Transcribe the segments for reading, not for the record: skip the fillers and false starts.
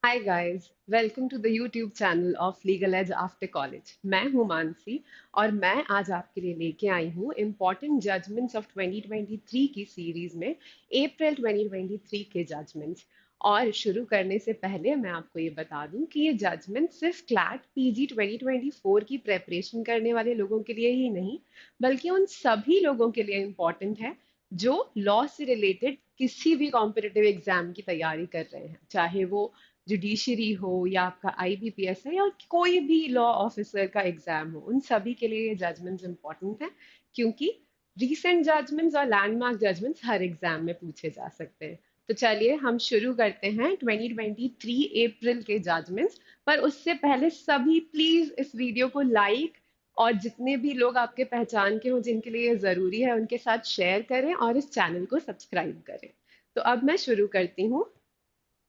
Hi guys, welcome to the YouTube channel of Legal Edge After College. मैं हूँ मानसी और मैं आज आपके लिए लेके आई हूँ इम्पॉर्टेंट जजमेंट्स ऑफ 2023 की सीरीज में अप्रैल 2023 के जजमेंट्स। और शुरू करने से पहले मैं आपको ये बता दूं कि ये जजमेंट सिर्फ क्लैट पीजी 2024 की प्रेपरेशन करने वाले लोगों के लिए ही नहीं बल्कि उन सभी लोगों के लिए इम्पॉर्टेंट है जो लॉ से रिलेटेड किसी भी कॉम्पिटिटिव एग्जाम की तैयारी कर रहे हैं, चाहे वो जुडिशरी हो या आपका आईबीपीएस है या कोई भी लॉ ऑफिसर का एग्जाम हो। उन सभी के लिए ये जजमेंट्स इंपॉर्टेंट है क्योंकि रीसेंट जजमेंट्स और लैंडमार्क जजमेंट्स हर एग्जाम में पूछे जा सकते हैं। तो चलिए हम शुरू करते हैं 2023 अप्रैल के जजमेंट्स। पर उससे पहले सभी प्लीज इस वीडियो को लाइक और जितने भी लोग आपके पहचान के हों जिनके लिए ये जरूरी है उनके साथ शेयर करें और इस चैनल को सब्सक्राइब करें। तो अब मैं शुरू करती हूँ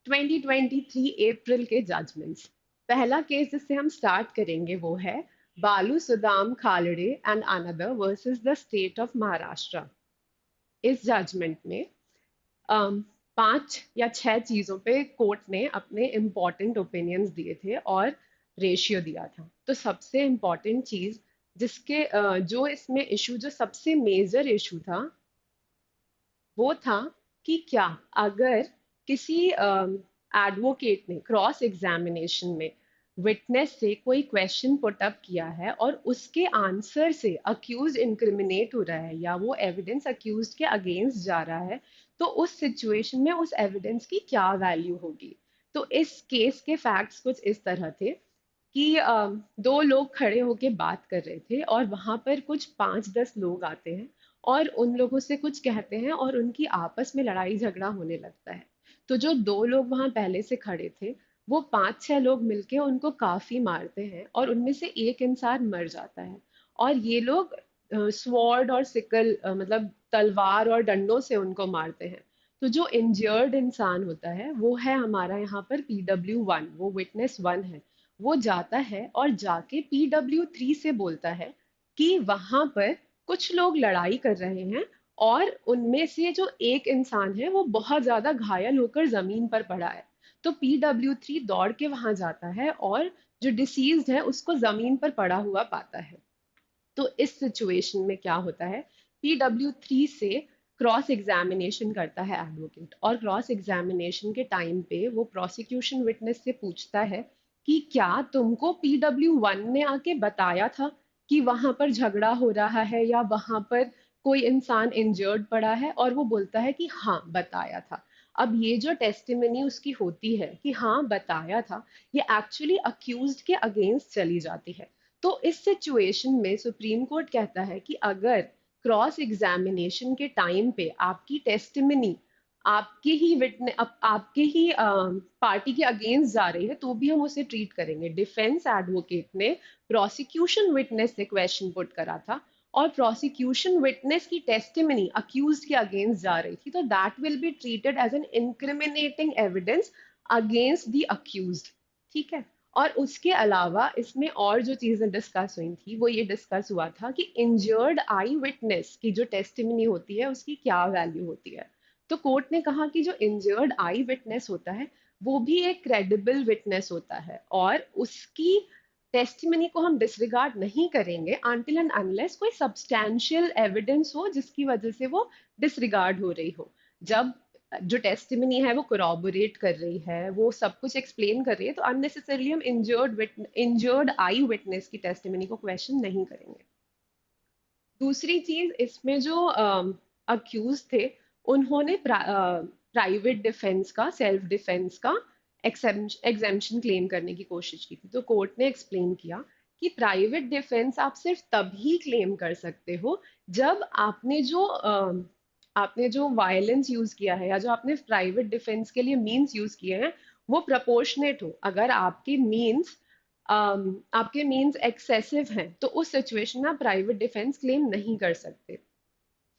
2023 अप्रैल के जजमेंट्स। पहला केस जिससे हम स्टार्ट करेंगे वो है Balu Sudam Khalde and another versus the state of Maharashtra. इस जजमेंट में अम, 5 या 6 चीजों पे कोर्ट ने अपने इम्पोर्टेंट ओपिनियंस दिए थे और रेशियो दिया था। तो सबसे इम्पोर्टेंट चीज जिसके जो इसमें इशू जो सबसे मेजर इशू था वो था कि क्या अगर किसी एडवोकेट ने क्रॉस एग्जामिनेशन में विटनेस से कोई क्वेश्चन पुट अप किया है और उसके आंसर से अक्यूज इंक्रिमिनेट हो रहा है या वो एविडेंस अक्यूज के अगेंस्ट जा रहा है, तो उस सिचुएशन में उस एविडेंस की क्या वैल्यू होगी। तो इस केस के फैक्ट्स कुछ इस तरह थे कि दो लोग खड़े होके बात कर रहे थे और वहां पर कुछ 5-10 लोग आते हैं और उन लोगों से कुछ कहते हैं और उनकी आपस में लड़ाई झगड़ा होने लगता है। तो जो दो लोग वहां पहले से खड़े थे वो 5-6 लोग मिलके उनको काफी मारते हैं और उनमें से एक इंसान मर जाता है। और ये लोग स्वॉर्ड और सिकल मतलब तलवार और डंडों से उनको मारते हैं। तो जो इंजर्ड इंसान होता है वो है हमारा यहाँ पर PW1, वो विटनेस 1 है। वो जाता है और जाके PW3 से बोलता है कि वहां पर कुछ लोग लड़ाई कर रहे हैं और उनमें से जो एक इंसान है वो बहुत ज्यादा घायल होकर जमीन पर पड़ा है। तो PW3 दौड़ के वहां जाता है और जो डिसीज्ड है उसको जमीन पर पड़ा हुआ पाता है। तो इस सिचुएशन में क्या होता है, PW3 से क्रॉस एग्जामिनेशन करता है एडवोकेट और क्रॉस एग्जामिनेशन के टाइम पे वो प्रोसिक्यूशन विटनेस से पूछता है कि क्या तुमको PW1 ने आके बताया था कि वहां पर झगड़ा हो रहा है या वहां पर कोई इंसान इंजर्ड पड़ा है, और वो बोलता है कि हाँ बताया था। अब ये जो टेस्टिमनी उसकी होती है कि हाँ बताया था, ये एक्चुअली अक्यूज्ड के अगेंस्ट चली जाती है। तो इस सिचुएशन में सुप्रीम कोर्ट कहता है कि अगर क्रॉस एग्जामिनेशन के टाइम पे आपकी टेस्टिमनी आपके ही विटने आपके ही पार्टी के अगेंस्ट जा रही है तो भी हम उसे ट्रीट करेंगे। डिफेंस एडवोकेट ने प्रोसिक्यूशन विटनेस से क्वेश्चन पुट करा था और प्रोसिक्यूशन विटनेस की टेस्टिमनी अक्यूज्ड के अगेंस्ट जा रही थी, तो that will be treated as an incriminating evidence against the accused. ठीक है। और उसके अलावा इसमें और जो चीजें डिस्कस हुई थी वो ये डिस्कस हुआ था कि इंजर्ड आई विटनेस की जो टेस्टिमनी होती है उसकी क्या वैल्यू होती है। तो कोर्ट ने कहा कि जो इंजर्ड आई विटनेस होता है वो भी एक क्रेडिबल विटनेस होता है और उसकी टेस्टिमनी को हम डिसरिगार्ड नहीं करेंगे अनटिल एंड अनलेस कोई सब्सटैंशियल एविडेंस हो जिसकी वजह से वो डिसरिगार्ड हो रही हो। जब जो टेस्टिमनी है वो कोरॉबोरेट कर रही है, वो सब कुछ एक्सप्लेन कर रही है, तो अननेसेसरली हम इंजर्ड आई विटनेस की टेस्टिमनी को क्वेश्चन नहीं करेंगे। दूसरी चीज इसमें जो अक्यूज थे उन्होंने प्राइवेट डिफेंस का सेल्फ डिफेंस का एग्जेम्पशन क्लेम करने की कोशिश की थी। तो कोर्ट ने एक्सप्लेन किया कि प्राइवेट डिफेंस आप सिर्फ तभी क्लेम कर सकते हो जब आपने जो वायलेंस यूज किया है या जो आपने प्राइवेट डिफेंस के लिए मीन्स यूज किए हैं वो प्रपोर्शनेट हो। अगर आपके मीन्स एक्सेसिव हैं तो उस सिचुएशन में आप प्राइवेट डिफेंस क्लेम नहीं कर सकते।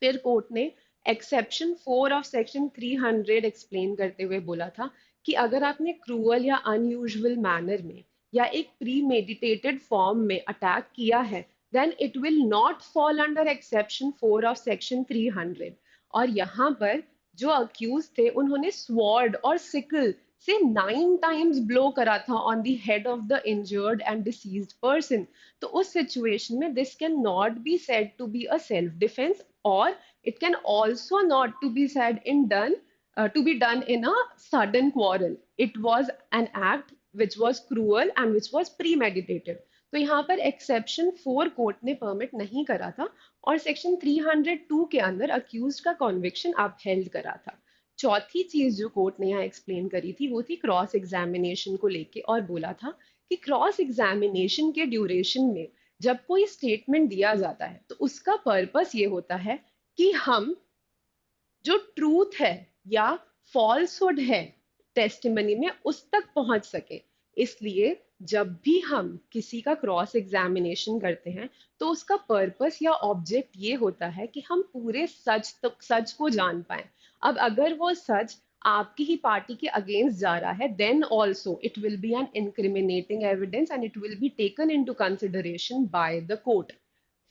फिर कोर्ट ने एक्सेप्शन 4 ऑफ सेक्शन 300 एक्सप्लेन करते हुए बोला था कि अगर आपने क्रूअल या अनयूजुअल मैनर में या एक प्री मेडिटेटेड फॉर्म में अटैक किया है then it will not fall under exception 4 of section 300। और यहाँ पर जो अक्यूज थे उन्होंने स्वॉर्ड और सिकल से 9 टाइम्स ब्लो करा था on the head of the injured and deceased person. तो उस सिचुएशन में this can not be said to be a self defence, और it can also not to be said in done to be done in a sudden quarrel. It was an act which was cruel and which was premeditated. तो यहाँ पर exception 4 court ने permit नहीं करा था, और section 302 के अंदर अक्यूज का कॉन्विक्शन अपहेल्ड करा था। चौथी चीज जो कोर्ट ने यहाँ एक्सप्लेन करी थी वो थी क्रॉस एग्जामिनेशन को लेके, और बोला था कि क्रॉस एग्जामिनेशन के ड्यूरेशन में जब कोई स्टेटमेंट दिया जाता है तो उसका पर्पस ये होता है कि हम जो ट्रूथ है या फॉल्सहुड है टेस्टिमनी में उस तक पहुंच सके। इसलिए जब भी हम किसी का क्रॉस एग्जामिनेशन करते हैं तो उसका पर्पस या ऑब्जेक्ट ये होता है कि हम पूरे सच तक सच को जान पाए। अब अगर वो सच आपकी ही पार्टी के अगेंस्ट जा रहा है, then also it will be an incriminating evidence and it will be taken into consideration by the court.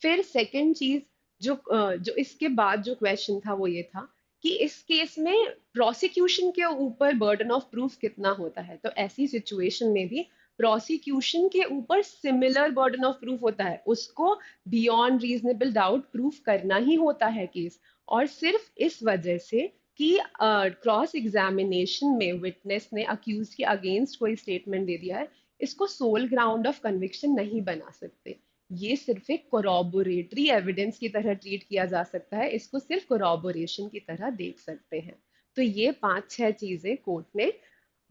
फिर सेकंड चीज जो इसके बाद जो क्वेश्चन था वो ये था कि इस केस में प्रोसिक्यूशन के ऊपर बर्डन ऑफ प्रूफ कितना होता है। तो ऐसी सिचुएशन में भी प्रोसिक्यूशन के ऊपर सिमिलर बर्डन ऑफ प्रूफ होता है, उसको बियॉन्ड रीजनेबल डाउट प्रूफ करना ही होता है केस। और सिर्फ इस वजह से कि क्रॉस एग्जामिनेशन में विटनेस ने अक्यूज के अगेंस्ट कोई स्टेटमेंट दे दिया है, इसको सोल ग्राउंड ऑफ कन्विक्शन नहीं बना सकते। ये सिर्फ एक कोरोबोरेटरी एविडेंस की तरह ट्रीट किया जा सकता है, इसको सिर्फ कोरोबोरेशन की तरह देख सकते हैं। तो ये 5-6 चीजें कोर्ट ने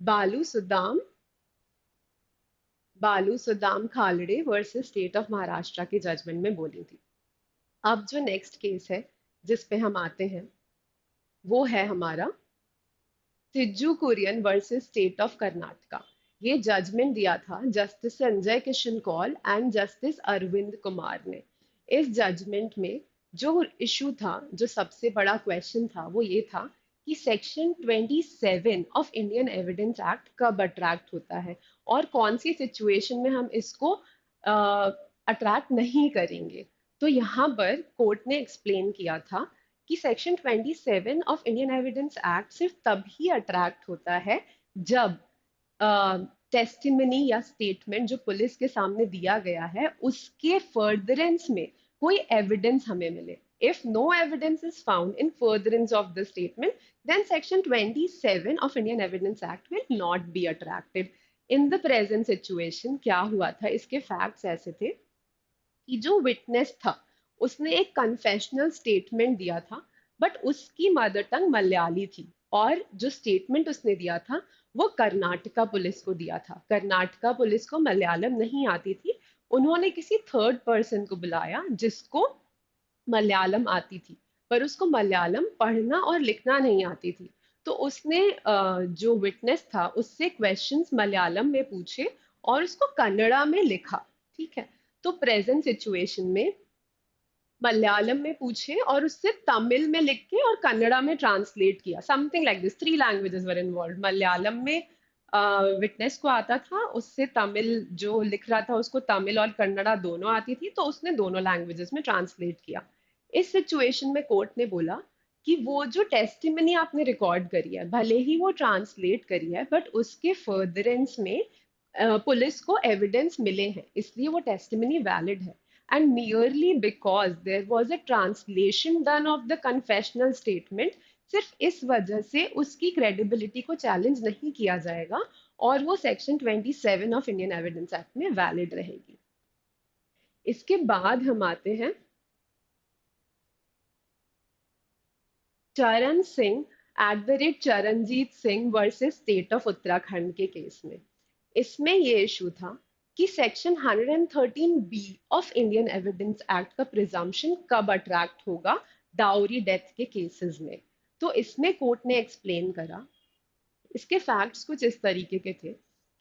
Balu Sudam Balu Sudam Khalde versus state of Maharashtra के जजमेंट में बोली थी। अब जो नेक्स्ट केस है जिस पे हम आते हैं वो है हमारा Sijju Kurian versus state of Karnataka. ये जजमेंट दिया था justice Sanjay Kishan Kaul and justice Arvind Kumar ने। इस जजमेंट में जो इशू था, जो सबसे बड़ा क्वेश्चन था, वो ये था कि section 27 of Indian evidence act कब अट्रैक्ट होता है और कौन सी सिचुएशन में हम इसको अट्रैक्ट नहीं करेंगे। तो यहाँ पर कोर्ट ने एक्सप्लेन किया था कि section 27 of Indian evidence act सिर्फ तभी अट्रैक्ट होता है जब टेस्टिमनी या स्टेटमेंट जो पुलिस के सामने दिया गया है उसके फर्दरेंस में कोई एविडेंस हमें मिले। If no evidence is found in furtherance of the statement, then section 27 of Indian Evidence Act will not be attracted. In the present situation क्या हुआ था, इसके फैक्ट्स ऐसे थे कि जो विटनेस था उसने एक कन्फेशनल स्टेटमेंट दिया था, बट उसकी मदर टंग मलयाली थी, और जो स्टेटमेंट उसने दिया था वो कर्नाटका पुलिस को दिया था। कर्नाटका पुलिस को मलयालम नहीं आती थी, उन्होंने किसी थर्ड पर्सन को बुलाया जिसको मलयालम आती थी, पर उसको मलयालम पढ़ना और लिखना नहीं आती थी। तो उसने जो विटनेस था उससे क्वेश्चंस मलयालम में पूछे और उसको कन्नड़ा में लिखा। ठीक है, तो प्रेजेंट सिचुएशन में मलयालम में पूछे और उससे तमिल में लिख के और कन्नड़ा में ट्रांसलेट किया, something like this. 3 languages were involve. Malayalam में विटनेस को आता था, उससे तमिल जो लिख रहा था उसको तमिल और कन्नड़ा दोनों आती थी, तो उसने दोनों लैंग्वेजेस में ट्रांसलेट किया। इस सिचुएशन में कोर्ट ने बोला कि वो जो टेस्टिमनी आपने रिकॉर्ड करी है, भले ही वो ट्रांसलेट करी है, बट उसके फर्दरेंस में पुलिस को एविडेंस मिले हैं, इसलिए वो टेस्टिमनी वैलिड है। And merely because there was a translation done of the confessional statement, सिर्फ इस वजह से उसकी क्रेडिबिलिटी को चैलेंज नहीं किया जाएगा और वो section 27 of Indian evidence act में वैलिड रहेगी। इसके बाद हम आते हैं Charan Singh at the rate Charanjit Singh versus state of Uttarakhand के केस में। इसमें ये इशू था कि section 113 B of Indian evidence act का प्रिजम्पशन कब अट्रैक्ट होगा डाउरी डेथ के केसेस में। तो इसमें कोर्ट ने एक्सप्लेन करा, इसके फैक्ट्स कुछ इस तरीके के थे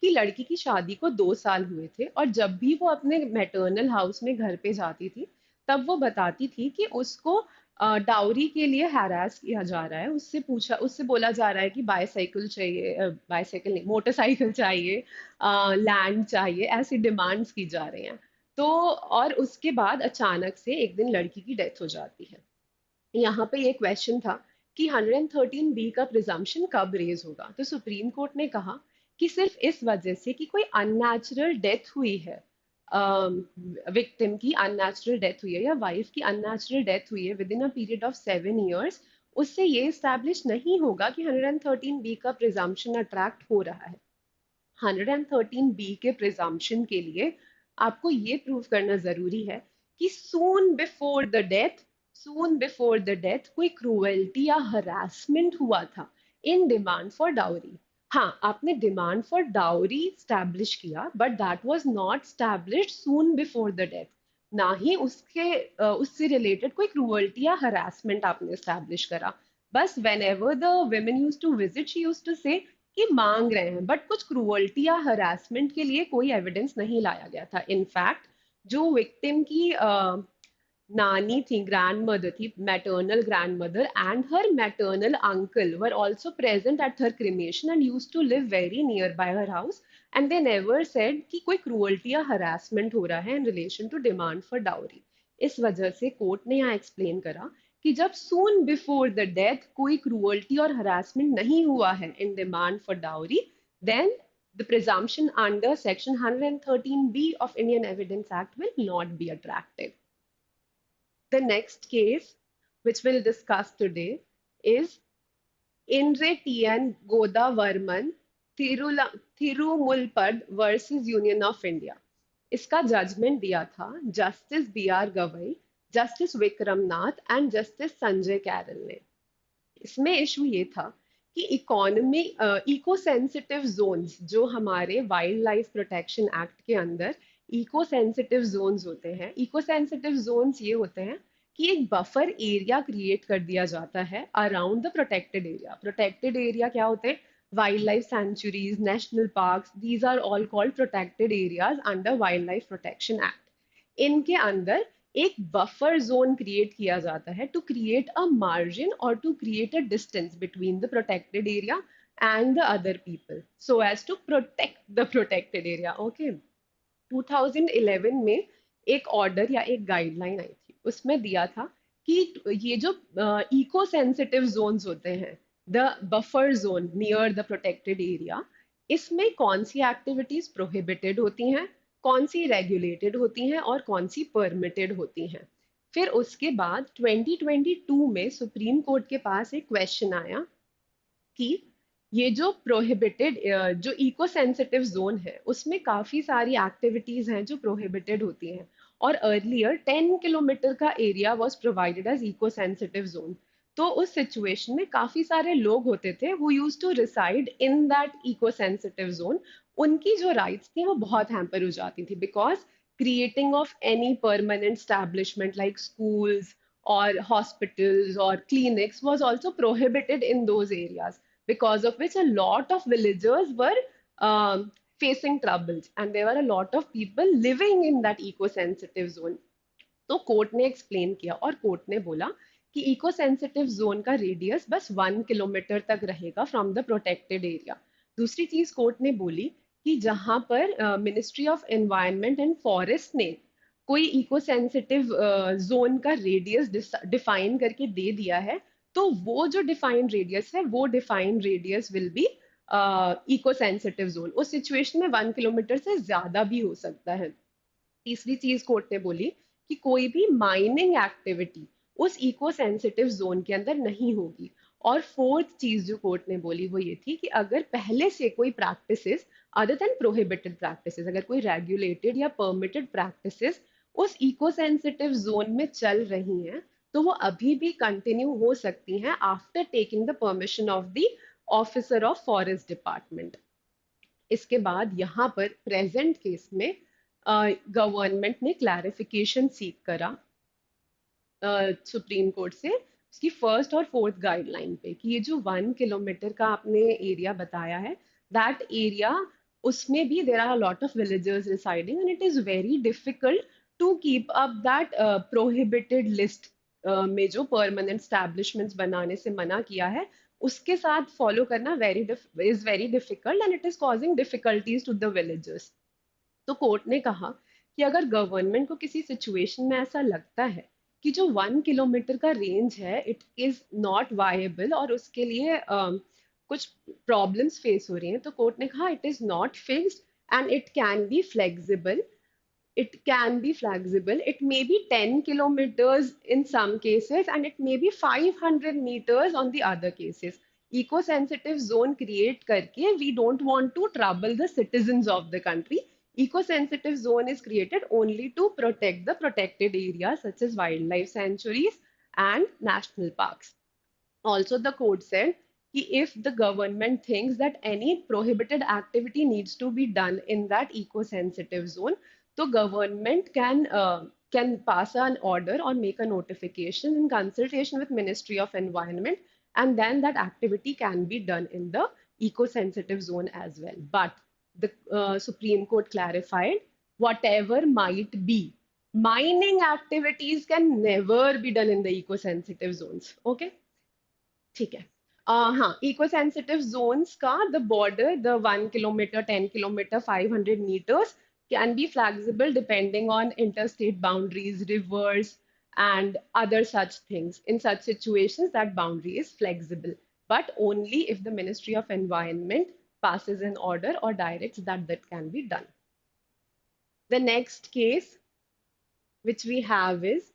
कि लड़की की शादी को 2 साल हुए थे और जब भी वो अपने मैटरनल हाउस में घर पे जाती थी तब वो बताती थी कि उसको डाउरी के लिए हैरास किया जा रहा है। उससे बोला जा रहा है कि बाईसाइकिल चाहिए, बाईसाइकिल नहीं, मोटरसाइकिल चाहिए, लैंड चाहिए, ऐसी डिमांड्स की जा रही हैं। तो और उसके बाद अचानक से एक दिन लड़की की डेथ हो जाती है। यहाँ पे ये क्वेश्चन था कि 113 बी का प्रिजम्पशन कब रेज होगा। तो सुप्रीम कोर्ट ने कहा कि सिर्फ इस वजह से कि कोई अननेचुरल डेथ हुई है, विक्टिम की अननेचुरल डेथ हुई है या वाइफ की अननेचुरल डेथ हुई है with in a period of 7 years, उससे ये स्टैब्लिश नहीं होगा कि 113 बी का प्रिजम्पशन अट्रैक्ट हो रहा है। 113 बी के प्रिजम्पशन के लिए आपको ये प्रूव करना जरूरी है कि सून बिफोर द डेथ कोई क्रूएल्टी या हरासमेंट हुआ था इन डिमांड फॉर डाउरी। हाँ, आपने डिमांड फॉर डाउरी स्टैब्लिश किया, but that was not established soon before the death. ना ही उससे रिलेटेड कोई क्रूअल्टी या हरासमेंट आपने स्टैब्लिश करा। बस whenever the women use to visit she use to say कि मांग रहे हैं, बट कुछ क्रूअल्टी या हरासमेंट के लिए कोई एविडेंस नहीं लाया गया था। इनफैक्ट जो विक्टिम की नानी थी, ग्रैंड मदर थी, maternal grandmother and her maternal uncle were also present at her cremation and use to live very nearby her house, and they never said कि कोई क्रूअल्टी या harassment हो रहा है in relation to demand for dowry. इस वजह से court ने यहाँ एक्सप्लेन करा कि जब सून बिफोर द डेथ कोई क्रूअल्टी और हरासमेंट नहीं हुआ है in demand for dowry, then the presumption under section 113b of Indian Evidence Act will not be attractive. The next case, which we'll discuss today, is Inre T.N. Godavarman Thirumulpad versus Union of India. इसका judgement दिया था justice B R Gavai, justice Vikram Nath and justice Sanjay Karol ने। इसमें issue ये था कि eco sensitive Jones जो हमारे वाइल्ड लाइफ प्रोटेक्शन एक्ट के अंदर इको सेंसिटिव जोन्स होते हैं, इको सेंसिटिव जोन्स ये होते हैं कि एक बफर एरिया क्रिएट कर दिया जाता है around the protected area. Protected area क्या होते हैं? Wildlife sanctuaries, national parks, these are all called protected areas under wildlife protection act. इनके अंदर एक बफर जोन क्रिएट किया जाता है टू क्रिएट अ मार्जिन और to create a distance between the protected area and the other people so as to protect the protected area. Okay, 2011 में एक order या एक गाइडलाइन आई थी, उसमें दिया था कि ये जो इको सेंसिटिव जोन्स होते हैं, the buffer zone near the protected area, इसमें कौन सी एक्टिविटीज प्रोहिबिटेड होती हैं, कौन सी रेगुलेटेड होती हैं और कौन सी परमिटेड होती हैं। फिर उसके बाद 2022 में सुप्रीम कोर्ट के पास एक क्वेश्चन आया कि ये जो प्रोहिबिटेड जो इको सेंसिटिव जोन है उसमें काफी सारी एक्टिविटीज हैं जो प्रोहिबिटेड होती हैं, और अर्लियर 10 किलोमीटर का area was provided as eco sensitive zone. तो उस सिचुएशन में काफी सारे लोग होते थे who use to reside in that eco sensitive zone. उनकी जो राइट्स थी वो बहुत हैम्पर हो जाती थी, because creating of any permanent establishment like schools or hospitals or clinics was also prohibited in those areas, because of which a lot of villagers were facing troubles and there were a lot of people living in that eco-sensitive zone. तो court ने explain किया और court ने बोला कि eco sensitive zone का radius बस 1 kilometre तक रहेगा फ्रॉम द प्रोटेक्टेड एरिया। दूसरी चीज कोर्ट ने बोली कि जहां पर ministry of environment and forest ने कोई इको सेंसिटिव जोन का रेडियस डिफाइन करके दे दिया है, तो वो जो डिफाइंड रेडियस है वो defined radius will be eco sensitive zone. उस सिचुएशन में 1 किलोमीटर से ज्यादा भी हो सकता है। तीसरी चीज कोर्ट ने बोली कि कोई भी माइनिंग एक्टिविटी उस इको सेंसिटिव जोन के अंदर नहीं होगी। और फोर्थ चीज जो कोर्ट ने बोली वो ये थी कि अगर पहले से कोई practices other than prohibited practices, अगर कोई रेगुलेटेड या परमिटेड प्रैक्टिसेस उस इको सेंसिटिव जोन में चल रही हैं, तो वो अभी भी कंटिन्यू हो सकती हैं after taking the permission of the officer of forest department. इसके बाद यहाँ पर प्रेजेंट केस में गवर्नमेंट ने क्लैरिफिकेशन सीख करा सुप्रीम कोर्ट से उसकी फर्स्ट और फोर्थ गाइडलाइन पे कि ये जो 1 किलोमीटर का आपने एरिया बताया है, दैट एरिया, उसमें भी there are lot of villagers residing and it is very difficult to keep up that prohibited list में जो परमानेंट स्टैब्लिशमेंट्स बनाने से मना किया है उसके साथ फॉलो करना is very difficult and it is causing difficulties to the villagers. तो कोर्ट ने कहा कि अगर गवर्नमेंट को किसी सिचुएशन में ऐसा लगता है कि जो 1 किलोमीटर का रेंज है इट इज नॉट वायबल और उसके लिए कुछ प्रॉब्लम्स फेस हो रही हैं, तो कोर्ट ने कहा it is not fixed and it can be flexible. It can be flexible. It may be 10 kilometers in some cases and it may be 500 meters on the other cases. Eco-sensitive zone create karke, we don't want to trouble the citizens of the country. Eco-sensitive zone is created only to protect the protected areas such as wildlife sanctuaries and national parks. Also, the code said if the government thinks that any prohibited activity needs to be done in that eco-sensitive zone, the government can pass an order or make a notification in consultation with Ministry of Environment, and then that activity can be done in the eco-sensitive zone as well. But the Supreme Court clarified whatever might be. Mining activities can never be done in the eco-sensitive zones. Okay? ठीक है. हाँ, eco sensitive Jones का the border, the 1 kilometre, 10 kilometre, 500 meters can be flexible depending on interstate boundaries, rivers, and other such things. In such situations, that boundary is flexible, but only if the Ministry of Environment passes an order or directs that that can be done. The next case which we have is,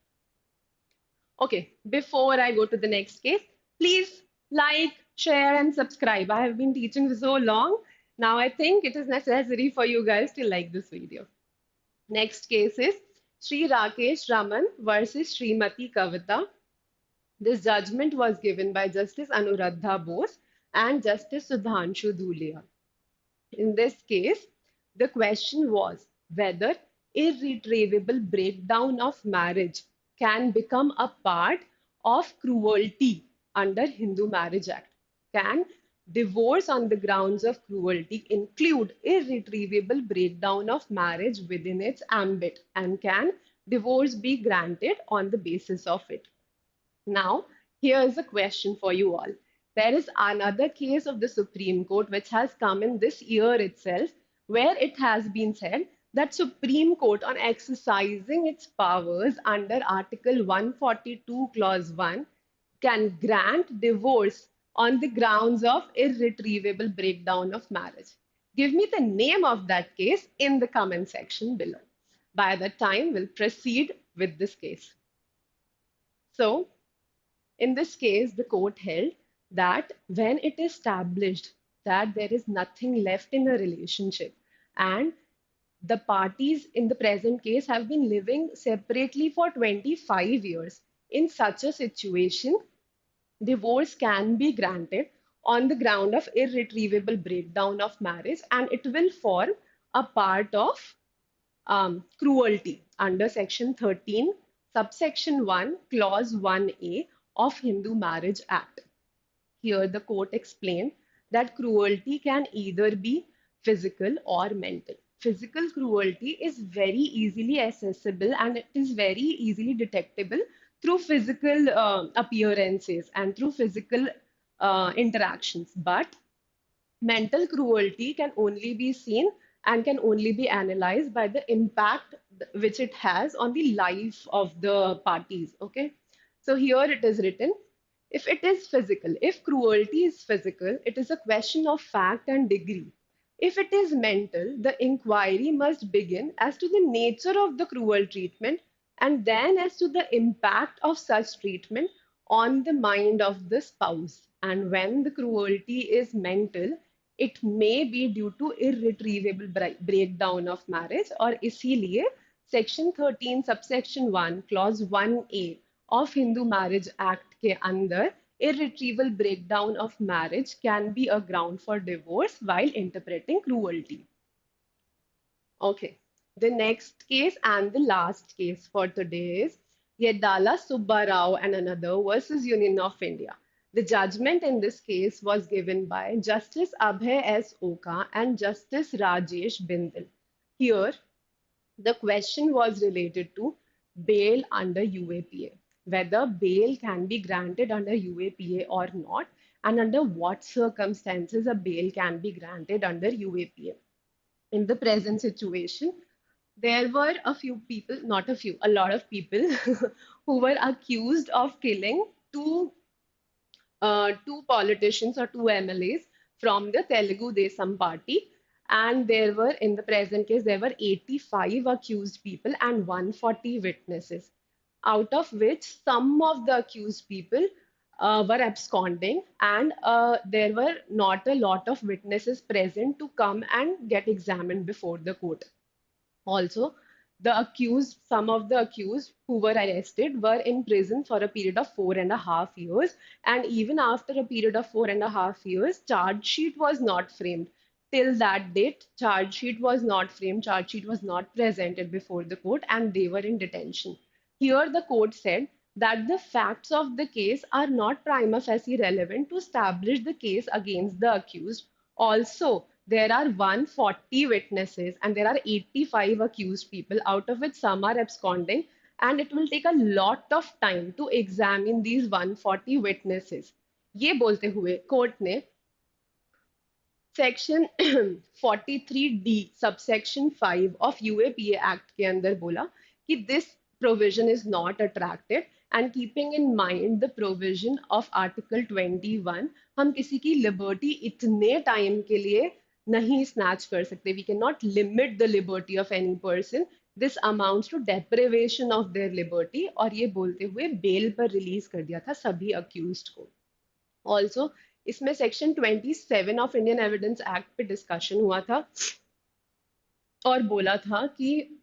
okay, before I go to the next case, please like, share, and subscribe. I have been teaching for so long. Now I think it is necessary for you guys to like this video. Next case is Sri Rakesh Raman versus Srimati Kavita. This judgment was given by Justice Anuradha Bose and Justice Sudhanshu Dhulia. In this case, the question was whether irretrievable breakdown of marriage can become a part of cruelty under Hindu Marriage Act. Can divorce on the grounds of cruelty include irretrievable breakdown of marriage within its ambit, and can divorce be granted on the basis of it? Now, here's a question for you all. There is another case of the Supreme Court which has come in this year itself, where it has been said that Supreme Court, on exercising its powers under Article 142 Clause 1, can grant divorce on the grounds of irretrievable breakdown of marriage. Give me the name of that case in the comment section below. By that time, we'll proceed with this case. So, in this case, the court held that when it is established that there is nothing left in a relationship and the parties in the present case have been living separately for 25 years, in such a situation, divorce can be granted on the ground of irretrievable breakdown of marriage and it will form a part of cruelty under Section 13, subsection 1, clause 1A of Hindu Marriage Act. Here, the court explained that cruelty can either be physical or mental. Physical cruelty is very easily accessible and it is very easily detectable through physical appearances and through physical interactions. But mental cruelty can only be seen and can only be analyzed by the impact which it has on the life of the parties. Okay, so here it is written, if it is physical, if cruelty is physical, it is a question of fact and degree. If it is mental, the inquiry must begin as to the nature of the cruel treatment and then as to the impact of such treatment on the mind of the spouse. And when the cruelty is mental, it may be due to irretrievable breakdown of marriage और इसीलिए section 13 subsection 1 clause 1A of Hindu Marriage Act के अंदर irretrievable breakdown of marriage can be a ground for divorce while interpreting cruelty. Okay, the next case and the last case for today is Yedala Subba Rao and another versus Union of India. The judgment in this case was given by Justice Abhay S. Oka and Justice Rajesh Bindal. Here, the question was related to bail under UAPA, whether bail can be granted under UAPA or not, and under what circumstances a bail can be granted under UAPA. In the present situation, There were a few people, not a few, a lot of people who were accused of killing two politicians or two MLAs from the Telugu Desam party. And there were, in the present case, there were 85 accused people and 140 witnesses, out of which some of the accused people were absconding, and there were not a lot of witnesses present to come and get examined before the court. Also, some of the accused who were arrested were in prison for a period of 4.5 years. And even after a period of 4.5 years, charge sheet was not framed. Till that date, charge sheet was not framed, charge sheet was not presented before the court, and they were in detention. Here, the court said that the facts of the case are not prima facie relevant to establish the case against the accused. Also, there are 140 witnesses and there are 85 accused people, out of which some are absconding, and it will take a lot of time to examine these 140 witnesses. ये बोलते हुए court ने section 43D subsection 5 of UAPA act के अंदर बोला कि this provision is not attracted, and keeping in mind the provision of article 21, हम किसी की लिबर्टी इतने टाइम के लिए नहीं स्नैच कर सकते. We cannot limit the liberty of any person. This amounts to deprivation of their liberty. और ये बोलते हुए बेल पर रिलीज कर दिया था सभी अक्यूज्ड को. ऑल्सो इसमें section 27 of Indian evidence act पे डिस्कशन हुआ था और बोला था कि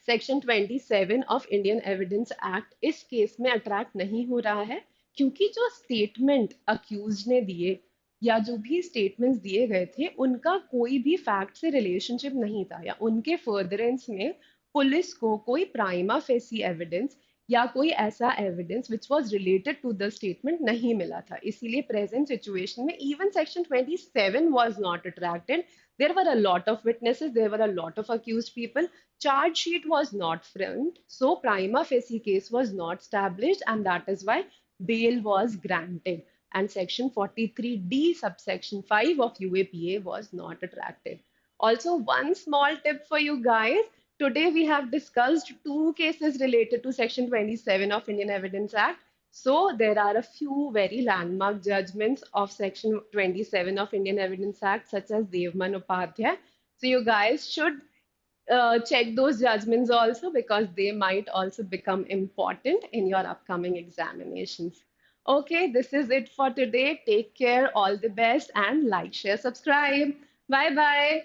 section 27 of Indian evidence act इस केस में अट्रैक्ट नहीं हो रहा है, क्योंकि जो स्टेटमेंट अक्यूज ने दिए या जो भी स्टेटमेंट्स दिए गए थे उनका कोई भी फैक्ट से रिलेशनशिप नहीं था, या उनके फर्दरेंस में पुलिस को कोई प्राइमा फेसी एविडेंस या कोई ऐसा evidence which was related to the statement नहीं मिला था. इसीलिए प्रेजेंट सिचुएशन में even section 27 was not attracted. There were a lot of witnesses, there were a lot of accused people. Charge sheet was not framed, so prima facie case was not established, and that is why bail was granted. And section 43D subsection 5 of UAPA was not attracted. Also, one small tip for you guys. Today we have discussed two cases related to section 27 of Indian Evidence Act. So there are a few very landmark judgments of Section 27 of Indian Evidence Act, such as Devman Upadhyay. So you guys should check those judgments also, because they might also become important in your upcoming examinations. Okay, this is it for today. Take care, all the best, and like, share, subscribe. Bye bye.